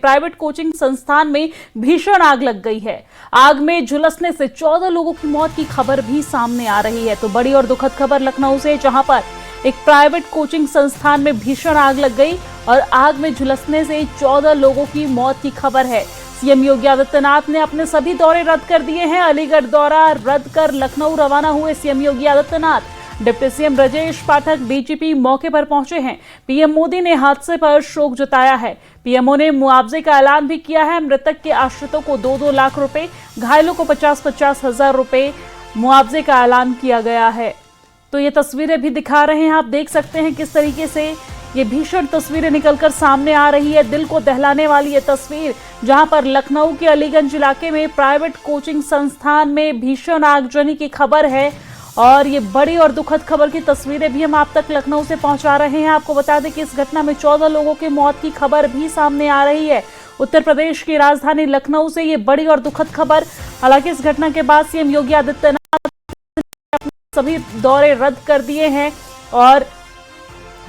Private coaching संस्थान में भीषण आग लग गई है। आग में झुलसने से 14 लोगों की मौत की खबर भी सामने आ रही है। तो बड़ी और दुखद खबर लखनऊ से, जहां पर एक प्राइवेट कोचिंग संस्थान में भीषण आग लग गई और आग में झुलसने से 14 लोगों की मौत की खबर है। सीएम योगी आदित्यनाथ ने अपने सभी दौरे रद्द कर दिए हैं। अलीगढ़ दौरा रद्द कर लखनऊ रवाना हुए CM Yogi Adityanath. Deputy CM Brajesh Pathak DGP मौके पर पहुंचे हैं। पीएम मोदी ने हादसे पर शोक जताया है। पीएमओ ने मुआवजे का ऐलान भी किया है। मृतक के आश्रितों को 2-2 लाख रुपए, घायलों को 50-50 हजार रुपए मुआवजे का ऐलान किया गया है। तो ये तस्वीरें भी दिखा रहे हैं, आप देख सकते हैं किस तरीके से ये भीषण तस्वीरें निकलकर सामने आ रही है। दिल को दहलाने वाली ये तस्वीर, जहां पर लखनऊ के अलीगंज इलाके में प्राइवेट कोचिंग संस्थान में भीषण आगजनी की खबर है। और ये बड़ी और दुखद खबर की तस्वीरें भी हम आप तक लखनऊ से पहुंचा रहे हैं। आपको बता दें कि इस घटना में 14 लोगों की मौत की खबर भी सामने आ रही है। उत्तर प्रदेश की राजधानी लखनऊ से ये बड़ी और दुखद खबर। हालांकि इस घटना के बाद सीएम योगी आदित्यनाथ ने सभी दौरे रद्द कर दिए हैं और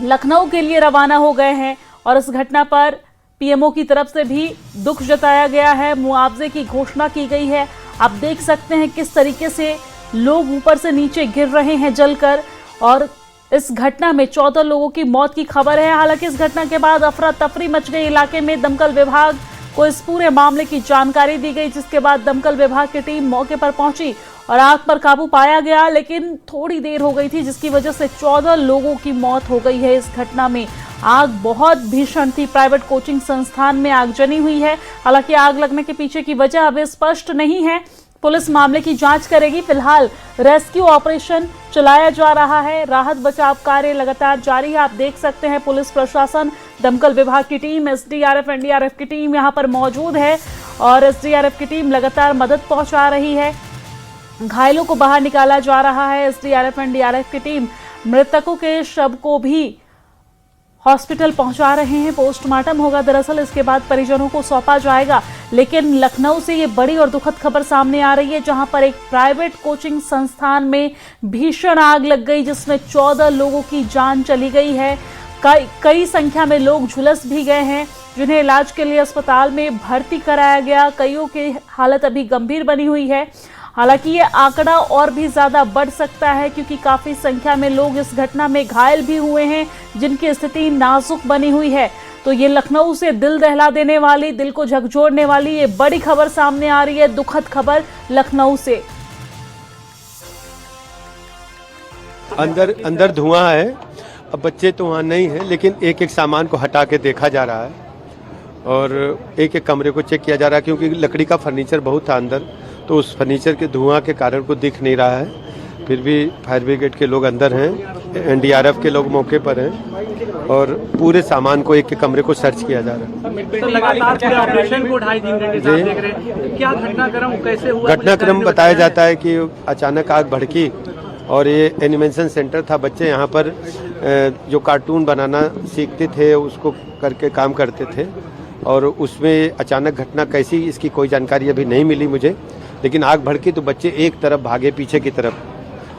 लखनऊ के लिए रवाना हो गए हैं। और इस घटना पर पीएमओ की तरफ से भी दुख जताया गया है, मुआवजे की घोषणा की गई है। आप देख सकते हैं किस तरीके से लोग ऊपर से नीचे गिर रहे हैं जलकर। और इस घटना में 14 लोगों की मौत की खबर है। हालांकि इस घटना के बाद अफरा तफरी मच गई इलाके में। दमकल विभाग को इस पूरे मामले की जानकारी दी गई, जिसके बाद दमकल विभाग की टीम मौके पर पहुंची और आग पर काबू पाया गया। लेकिन थोड़ी देर हो गई थी, जिसकी वजह से 14 लोगों की मौत हो गई है। इस घटना में आग बहुत भीषण थी। प्राइवेट कोचिंग संस्थान में आगजनी हुई है। हालांकि आग लगने के पीछे की वजह अभी स्पष्ट नहीं है। पुलिस मामले की जांच करेगी। फिलहाल रेस्क्यू ऑपरेशन चलाया जा रहा है। राहत बचाव कार्य लगातार जारी है। आप देख सकते हैं पुलिस प्रशासन, दमकल विभाग की टीम, एसडीआरएफ, एनडीआरएफ की टीम यहां पर मौजूद है और एसडीआरएफ की टीम लगातार मदद पहुंचा रही है। घायलों को बाहर निकाला जा रहा है। एसडीआरएफ, एनडीआरएफ की टीम मृतकों के शव को भी हॉस्पिटल पहुंचा रहे हैं। पोस्टमार्टम होगा दरअसल, इसके बाद परिजनों को सौंपा जाएगा। लेकिन लखनऊ से ये बड़ी और दुखद खबर सामने आ रही है, जहां पर एक प्राइवेट कोचिंग संस्थान में भीषण आग लग गई, जिसमें 14 लोगों की जान चली गई है। कई संख्या में लोग झुलस भी गए हैं, जिन्हें इलाज के लिए अस्पताल में भर्ती कराया गया। कईयों की हालत अभी गंभीर बनी हुई है। हालांकि ये आंकड़ा और भी ज्यादा बढ़ सकता है, क्योंकि काफी संख्या में लोग इस घटना में घायल भी हुए हैं, जिनकी स्थिति नाजुक बनी हुई है। तो ये लखनऊ से दिल दहला देने वाली, दिल को झकझोरने वाली ये बड़ी खबर सामने आ रही है, दुखद खबर लखनऊ से। अंदर धुआं है। अब बच्चे तो वहाँ नहीं है, लेकिन एक एक सामान को हटा के देखा जा रहा है और एक एक कमरे को चेक किया जा रहा है, क्योंकि लकड़ी का फर्नीचर बहुत था अंदर, तो उस फर्नीचर के धुआं के कारण को दिख नहीं रहा है। फिर भी फायर ब्रिगेड के लोग अंदर हैं, एनडीआरएफ के लोग मौके पर हैं और पूरे सामान को, एक एक कमरे को सर्च किया जा रहा है। तो लगातार ऑपरेशन को 2.5 दिन के साथ देख रहे हैं, क्या घटनाक्रम कैसे हुआ? घटनाक्रम बताया जाता है कि अचानक आग भड़की और ये एनिमेशन सेंटर था। बच्चे यहाँ पर जो कार्टून बनाना सीखते थे, उसको करके काम करते थे और उसमें अचानक घटना कैसी, इसकी कोई जानकारी अभी नहीं मिली मुझे। लेकिन आग भड़की तो बच्चे एक तरफ भागे, पीछे की तरफ,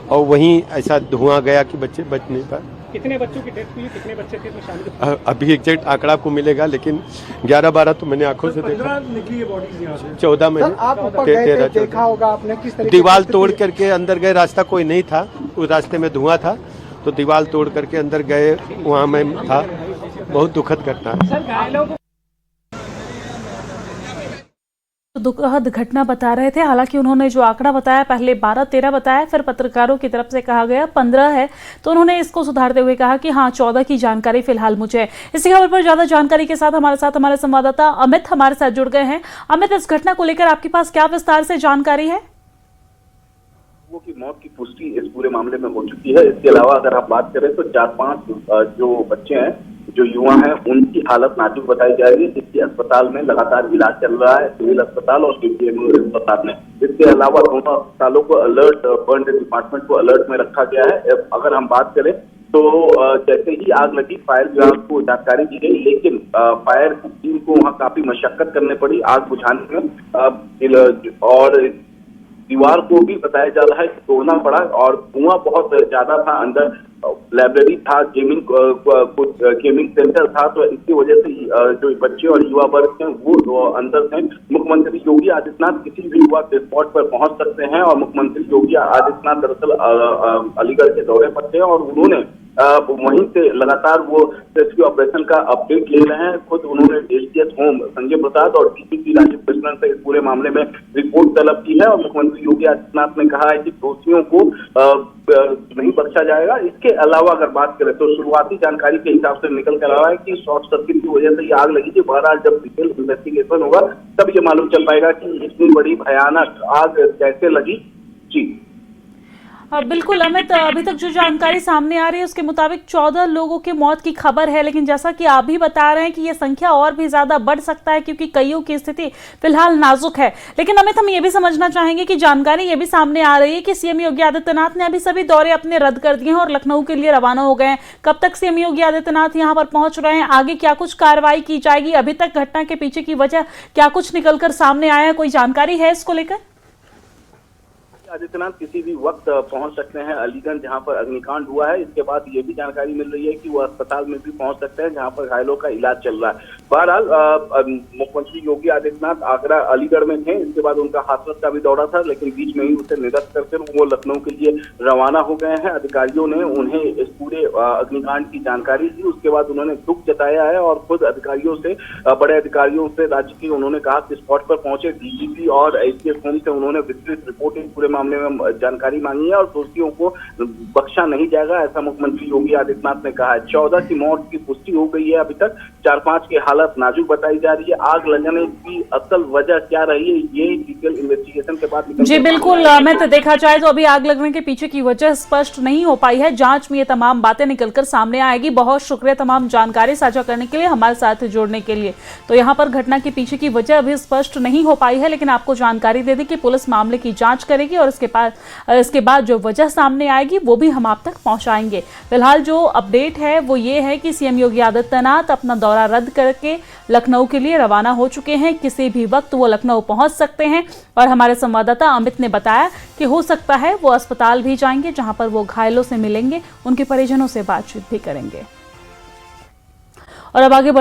और वहीं ऐसा धुआं गया कि बच्चे बच नहीं पाए। कितने बच्चों की डेथ हुई, कितने बच्चे थे इसमें शामिल? अभी एग्जैक्ट आंकड़ा आपको मिलेगा, लेकिन 11-12 तो मैंने आंखों से देखा। 14 में 13 देखा होगा आपने किस तरीके दीवार तोड़ करके अंदर गए। रास्ता कोई नहीं था, उस रास्ते में धुआं था, तो दीवार तोड़ करके अंदर गए, वहाँ मैं था। बहुत दुखद घटना है। दुखद घटना बता रहे थे। हालांकि उन्होंने जो आंकड़ा बताया, पहले 12-13 बताया, फिर पत्रकारों की तरफ से कहा गया 15 है, तो उन्होंने इसको सुधारते हुए कहा कि हाँ 14 की जानकारी फिलहाल मुझे है। इसी खबर पर ज्यादा जानकारी के साथ हमारे संवाददाता अमित हमारे साथ जुड़ गए हैं। अमित, इस घटना को लेकर आपके पास क्या विस्तार से जानकारी है? लोगों की मौत की पुष्टि इस पूरे मामले में हो चुकी है। इसके अलावा अगर आप बात करें तो 4-5 जो बच्चे हैं, जो युवा हैं, उनकी हालत नाजुक बताई जा रही है, जिसकी अस्पताल में लगातार इलाज चल रहा है, सिविल अस्पताल और पीजीएमयू अस्पताल में। इसके अलावा दोनों अस्पतालों को अलर्ट, बर्न डिपार्टमेंट को अलर्ट में रखा गया है। अगर हम बात करें तो जैसे ही आग लगी, फायर विभाग को जानकारी दी गई, लेकिन फायर टीम को वहाँ काफी मशक्कत करने पड़ी आग बुझाने में। और दीवार को भी बताया जा रहा है कि तोड़ना पड़ा और धुआं बहुत ज्यादा था। अंदर लाइब्रेरी था, गेमिंग सेंटर था, तो इसकी वजह से जो बच्चे और युवा वर्ग थे वो अंदर थे। मुख्यमंत्री योगी आदित्यनाथ किसी भी युवा के स्पॉट पर पहुंच सकते हैं और मुख्यमंत्री योगी आदित्यनाथ दरअसल अलीगढ़ के दौरे पर थे और उन्होंने वहीं से लगातार वो रेस्क्यू ऑपरेशन का अपडेट ले रहे हैं। खुद उन्होंने एसडीएस होम संजय प्रसाद और डीसीपी राजीव कृष्णन से इस पूरे मामले में रिपोर्ट तलब की है और मुख्यमंत्री योगी आदित्यनाथ ने कहा है कि दोषियों को नहीं बख्शा जाएगा। इसके अलावा अगर बात करें तो शुरुआती जानकारी के हिसाब से निकल कर आ रहा है कि शॉर्ट सर्किट की वजह से ये आग लगी थी। बहरहाल जब डिटेल इन्वेस्टिगेशन होगा तब ये मालूम चल पाएगा कि इतनी बड़ी भयानक आग कैसे लगी। जी बिल्कुल अमित, अभी तक जो जानकारी सामने आ रही है उसके मुताबिक 14 लोगों की मौत की खबर है, लेकिन जैसा कि आप भी बता रहे हैं कि ये संख्या और भी ज्यादा बढ़ सकता है क्योंकि कईयों की स्थिति फिलहाल नाजुक है। लेकिन अमित, हम ये भी समझना चाहेंगे कि जानकारी ये भी सामने आ रही है कि सीएम योगी आदित्यनाथ ने अभी सभी दौरे अपने रद्द कर दिए हैं और लखनऊ के लिए रवाना हो गए हैं। कब तक सीएम योगी आदित्यनाथ यहाँ पर पहुंच रहे हैं, आगे क्या कुछ कार्रवाई की जाएगी, अभी तक घटना के पीछे की वजह क्या कुछ निकलकर सामने आया है, कोई जानकारी है इसको लेकर? आदित्यनाथ किसी भी वक्त पहुंच सकते हैं अलीगंज जहां पर अग्निकांड हुआ है। इसके बाद ये भी जानकारी मिल रही है कि वो अस्पताल में भी पहुंच सकते हैं जहां पर घायलों का इलाज चल रहा है। बहरहाल मुख्यमंत्री योगी आदित्यनाथ आगरा अलीगढ़ में थे, इसके बाद उनका हाथरस का भी दौरा था, लेकिन बीच में ही उसे निरस्त करके वो लखनऊ के लिए रवाना हो गए हैं। अधिकारियों ने उन्हें इस पूरे अग्निकांड की जानकारी दी, उसके बाद उन्होंने दुख जताया है और खुद अधिकारियों से, बड़े अधिकारियों से राज्य के उन्होंने कहा कि स्पॉट पर पहुंचे डीजीपी और एसडीएस होम से उन्होंने विस्तृत रिपोर्टिंग पूरे मामले में जानकारी मांगी है और दोषियों को बख्शा नहीं जाएगा, ऐसा मुख्यमंत्री योगी आदित्यनाथ ने कहा है। 14 की मौत की पुष्टि हो गई है अभी तक, 4-5 की हालत नाजुक बताई जा रही है। आग लगने की असल वजह क्या रही है ये डिटेल इन्वेस्टिगेशन के बाद जी बिल्कुल अमित, देखा जाए तो अभी आग लगने के पीछे की वजह स्पष्ट नहीं हो पाई है। जांच में ये तमाम बातें निकलकर सामने आएगी। बहुत शुक्रिया तमाम जानकारी साझा करने के लिए, हमारे साथ जुड़ने के लिए। तो यहाँ पर घटना के पीछे की वजह अभी स्पष्ट नहीं हो पाई है, लेकिन आपको जानकारी दे दी कि पुलिस मामले की जांच करेगी और इसके बाद जो वजह सामने आएगी वो भी हम आप तक पहुंचाएंगे। फिलहाल जो अपडेट है वो ये है कि सीएम योगी आदित्यनाथ अपना दौरा रद्द करके लखनऊ के लिए रवाना हो चुके हैं। किसी भी वक्त वो लखनऊ पहुंच सकते हैं और हमारे संवाददाता अमित ने बताया कि हो सकता है वो अस्पताल भी जाएंगे जहां पर वो घायलों से मिलेंगे, उनके परिजनों से बातचीत भी करेंगे। और अब आगे